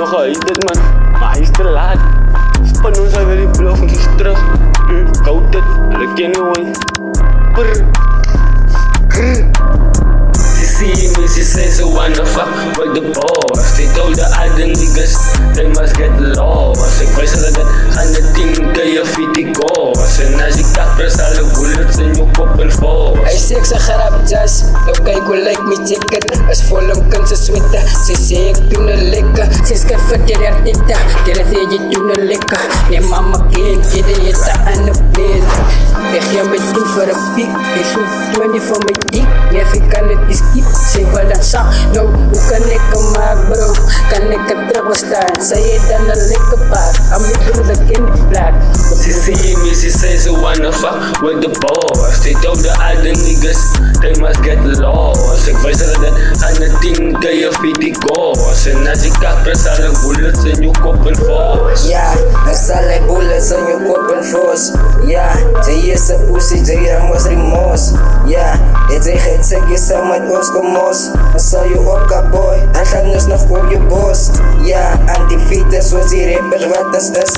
nog gehuid het man, maar hy is te laat. Span ons al weer die blok en is terug. Koud het, hulle ken nie hoe. She see me, she says I wanna fuck with the boss. They told the other niggas they must get lost. Ek wys hulle dat gaan die ding kan jy fit die koos. En as jy kak pres alle bullets in jou kop en vals. Hy sê ek sy gerap jas, nou kyk hoe lyk my jacket. Is vol om kind sy sweater, sy sê ek doen nou lekker. Sy skryf vir die artita, die sê jy doen nou lekker. Nee mama kijk, jy die is aan die bed. Ek gee my toe vir een piek, ek soek 20 van my dik. Nee, ek kan het die skip, sê wel dan sak. Nou, hoe kan ek hem maak bro, kan ek het terugbestaan. Sy het dan een lekker paard, aan my broer ek in die plaat. She see me, she says I wanna fuck with the boss. They told the other niggas they must get lost. Ek wys hulle dat gaan die ding kan jy fit die koos. En as jy kak pres alle bullets in jou kop en vals. Ja, dan sal ek bullets in jou kop en vals. Ja, sy is een pussy, sy ramos remorse. Ja, het sy het sy saam met ons komos. Dan sal jy opkap boy, dan gaan ons nog op jou bos. Ja, anti-fiete soos die rappers wat ons is.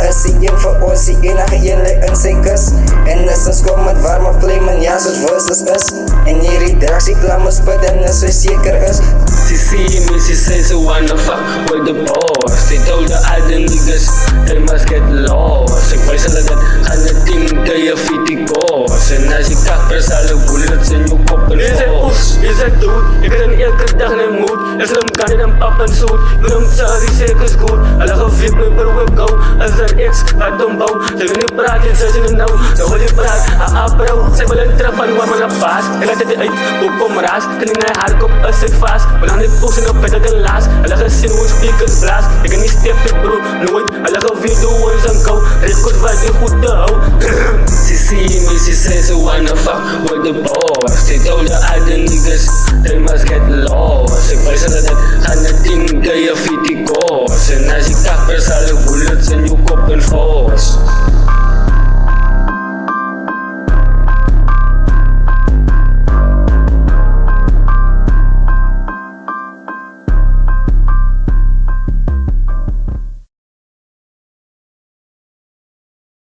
Is die een vir ons, die enige een lê in sy kus. En as ons kom met warme flame en ja soos versus is. En hierdie drags die klamme spit en as sy seker is. She see me, she says I wanna fuck with the boss. They told the other niggas they must get lost. Ek wys hulle dat gaan die ding kan jy fit die koos. En as jy kak pres alle bullets in jou kop en vals. Is het dood, ek het in elke dag in die moed. Is hem kan in een pap en soet. Doen hem sorry, sê ek is goed. Hulle geveep my per whip gauw. As er ex wat hom bouw. Sy wil nie praat en sy sê nou. Nou wil jy praat, bro. Sy wil een terug van waar my na paas. Ek laat het uit, op om raas. Kan nie na haar kop, is sy vast. Belang die poos en op bed het een laas. Hulle gesien hoe speakers blaas. Ek kan nie step het bro, nooit. Hulle geweet hoe ons aan kou. Record wat die goed te hou. She see me, she says I wanna fuck with the boss. They told the other niggas they must get lost. Ek wys hulle dat gaan die ding kan jy fit die koos. En as jy kak pres alle bullets in jou kop en vals.